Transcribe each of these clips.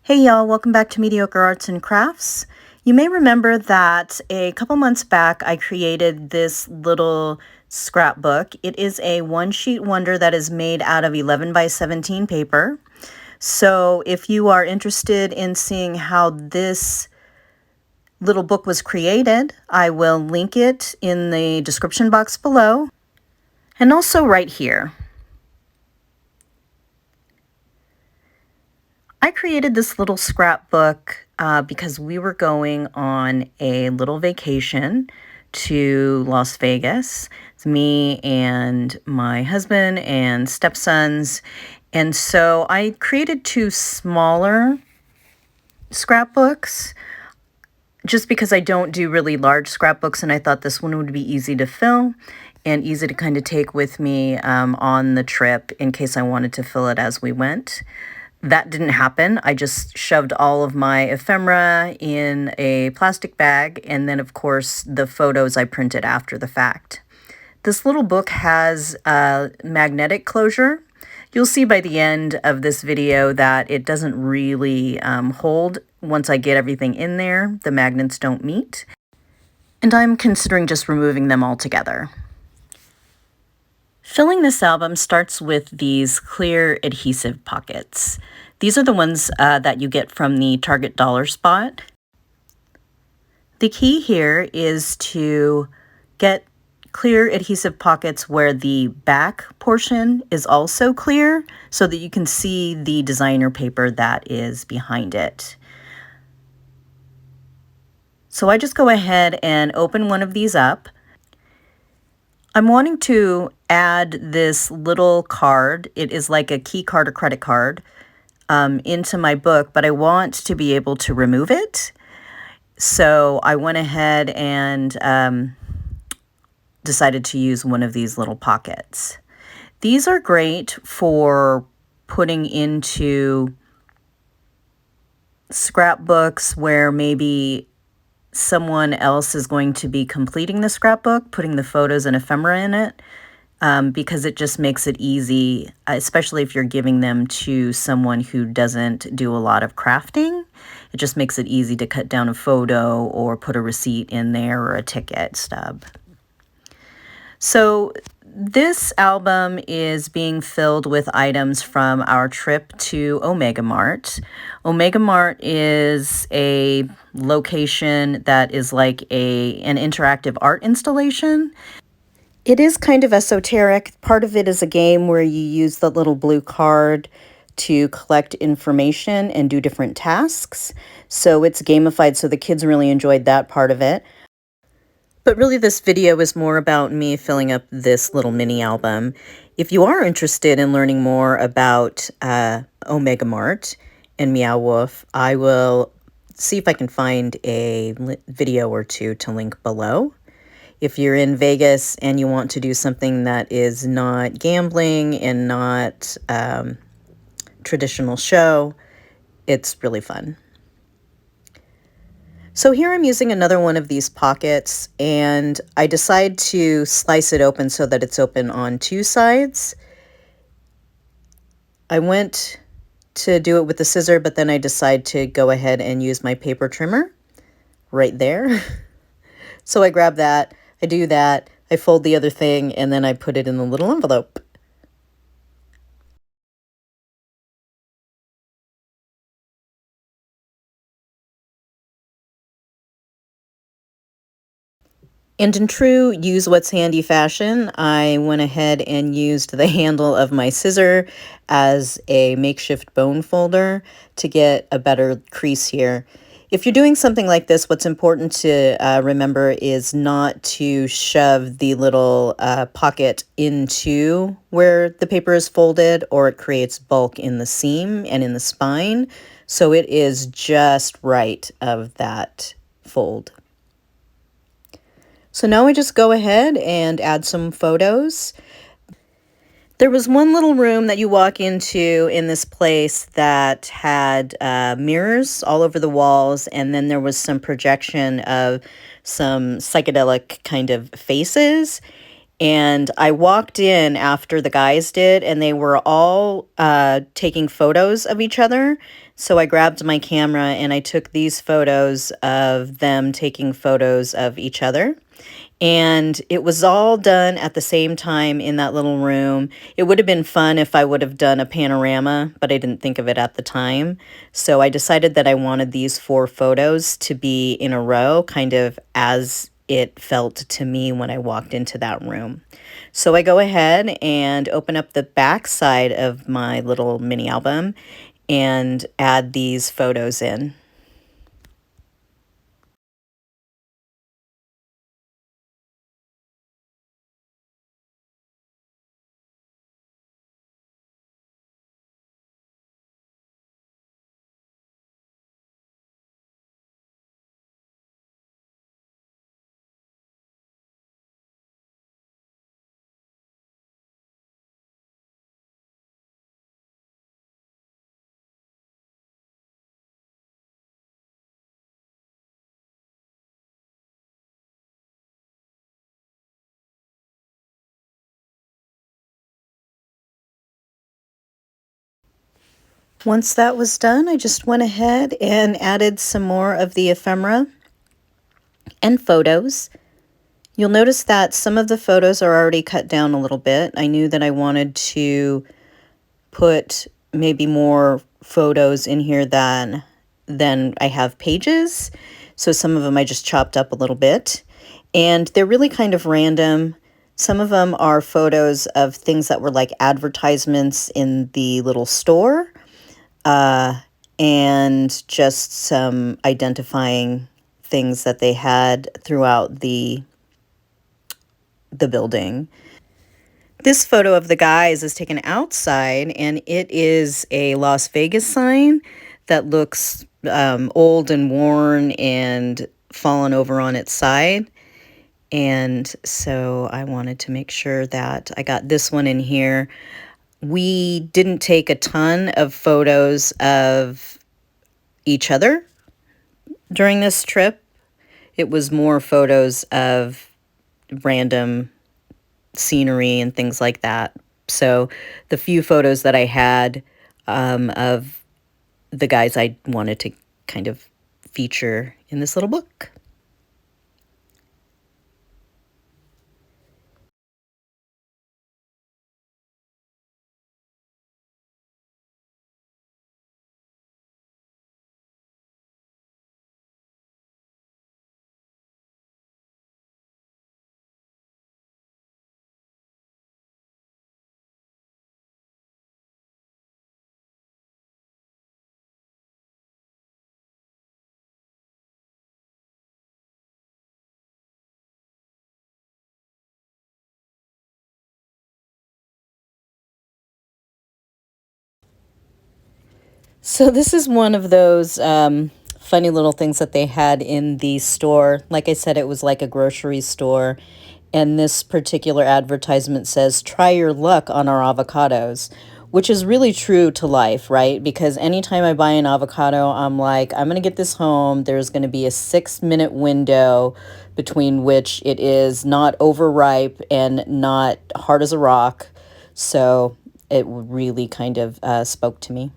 Hey y'all, welcome back to Mediocre Arts and Crafts. You may remember that a couple months back I created this little scrapbook. It is a one-sheet wonder that is made out of 11 by 17 paper. So if you are interested in seeing how this little book was created, I will link it in the description box below and also right here. I created this little scrapbook because we were going on a little vacation to Las Vegas. It's me and my husband and stepsons. And so I created two smaller scrapbooks just because I don't do really large scrapbooks, and I thought this one would be easy to fill and easy to kind of take with me on the trip in case I wanted to fill it as we went. That didn't happen. I just shoved all of my ephemera in a plastic bag, and then of course the photos I printed after the fact. This little book has a magnetic closure. You'll see by the end of this video that it doesn't really hold. Once I get everything in there, the magnets don't meet. And I'm considering just removing them altogether. Filling this album starts with these clear adhesive pockets. These are the ones that you get from the Target Dollar Spot. The key here is to get clear adhesive pockets where the back portion is also clear so that you can see the designer paper that is behind it. So I just go ahead and open one of these up. I'm wanting to add this little card. It is like a key card or credit card into my book, but I want to be able to remove it. So I went ahead and decided to use one of these little pockets. These are great for putting into scrapbooks where maybe someone else is going to be completing the scrapbook, putting the photos and ephemera in it, because it just makes it easy, especially if you're giving them to someone who doesn't do a lot of crafting. It just makes it easy to cut down a photo or put a receipt in there or a ticket stub. So this album is being filled with items from our trip to Omega Mart. Omega Mart is a location that is like an interactive art installation. It is kind of esoteric. Part of it is a game where you use the little blue card to collect information and do different tasks. So it's gamified, so the kids really enjoyed that part of it. But really this video is more about me filling up this little mini album. If you are interested in learning more about Omega Mart and Meow Wolf, I will see if I can find a video or two to link below. If you're in Vegas and you want to do something that is not gambling and not traditional show, it's really fun. So here I'm using another one of these pockets, and I decide to slice it open so that it's open on two sides. I went to do it with the scissor, but then I decide to go ahead and use my paper trimmer right there. So I grab that, I do that, I fold the other thing, and then I put it in the little envelope. And in true use what's handy fashion, I went ahead and used the handle of my scissor as a makeshift bone folder to get a better crease here. If you're doing something like this, what's important to remember is not to shove the little pocket into where the paper is folded, or it creates bulk in the seam and in the spine. So it is just right of that fold. So now I just go ahead and add some photos. There was one little room that you walk into in this place that had mirrors all over the walls, and then there was some projection of some psychedelic kind of faces. And I walked in after the guys did, and they were all taking photos of each other. So I grabbed my camera and I took these photos of them taking photos of each other. And it was all done at the same time in that little room. It would have been fun if I would have done a panorama, but I didn't think of it at the time. So I decided that I wanted these 4 photos to be in a row, kind of as it felt to me when I walked into that room. So I go ahead and open up the back side of my little mini album and add these photos in. Once that was done, I just went ahead and added some more of the ephemera and photos. You'll notice that some of the photos are already cut down a little bit. I knew that I wanted to put maybe more photos in here than I have pages. So some of them I just chopped up a little bit. And they're really kind of random. Some of them are photos of things that were like advertisements in the little store, and just some identifying things that they had throughout the building. This photo of the guys is taken outside, and it is a Las Vegas sign that looks old and worn and fallen over on its side. And so I wanted to make sure that I got this one in here. We didn't take a ton of photos of each other during this trip. It was more photos of random scenery and things like that. So the few photos that I had of the guys, I wanted to kind of feature in this little book. So this is one of those funny little things that they had in the store. Like I said, it was like a grocery store. And this particular advertisement says, "Try your luck on our avocados," which is really true to life, right? Because anytime I buy an avocado, I'm like, I'm going to get this home. There's going to be a 6-minute window between which it is not overripe and not hard as a rock. So it really kind of spoke to me.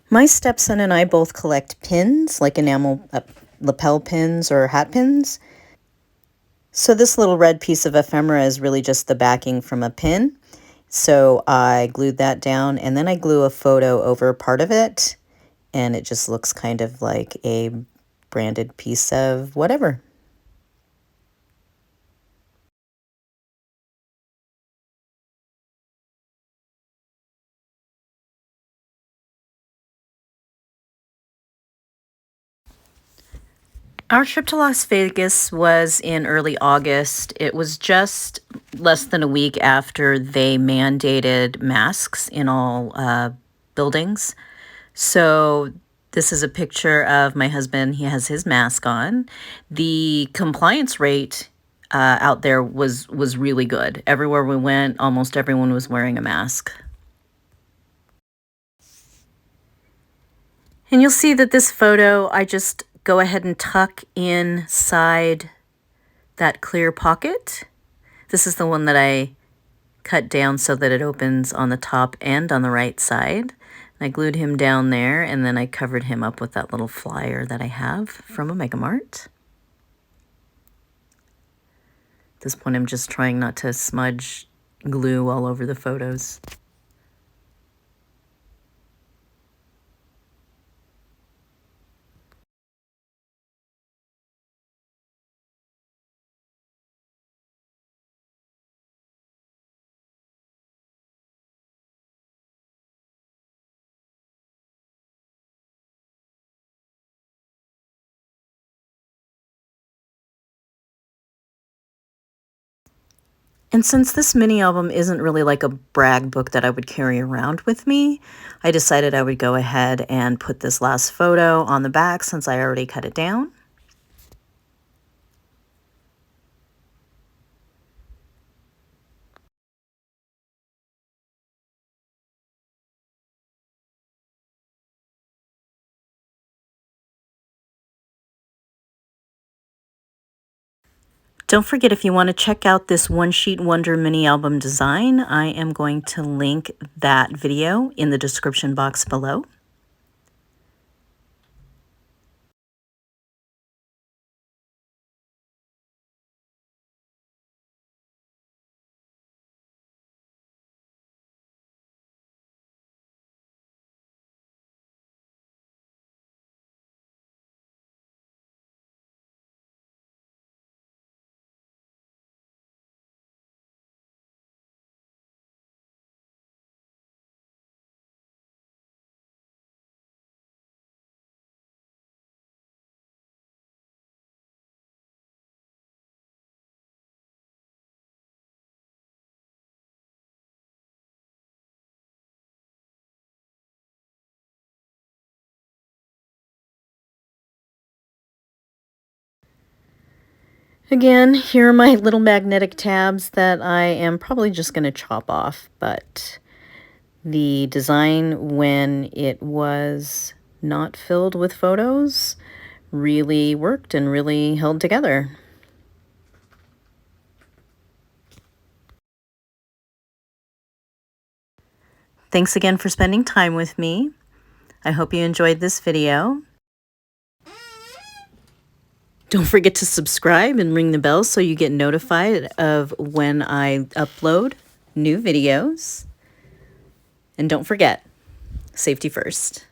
My stepson and I both collect pins, like enamel lapel pins or hat pins. So this little red piece of ephemera is really just the backing from a pin. So I glued that down, and then I glue a photo over part of it, and it just looks kind of like a branded piece of whatever. Our trip to Las Vegas was in early August. It was just less than a week after they mandated masks in all buildings. So this is a picture of my husband. He has his mask on. The compliance rate out there was really good. Everywhere we went, almost everyone was wearing a mask. And you'll see that this photo, I just go ahead and tuck inside that clear pocket. This is the one that I cut down so that it opens on the top and on the right side. And I glued him down there, and then I covered him up with that little flyer that I have from Omega Mart. At this point, I'm just trying not to smudge glue all over the photos. And since this mini album isn't really like a brag book that I would carry around with me, I decided I would go ahead and put this last photo on the back since I already cut it down. Don't forget, if you want to check out this One Sheet Wonder mini album design, I am going to link that video in the description box below. Again, here are my little magnetic tabs that I am probably just going to chop off, but the design, when it was not filled with photos, really worked and really held together. Thanks again for spending time with me. I hope you enjoyed this video. Don't forget to subscribe and ring the bell so you get notified of when I upload new videos. And don't forget, safety first.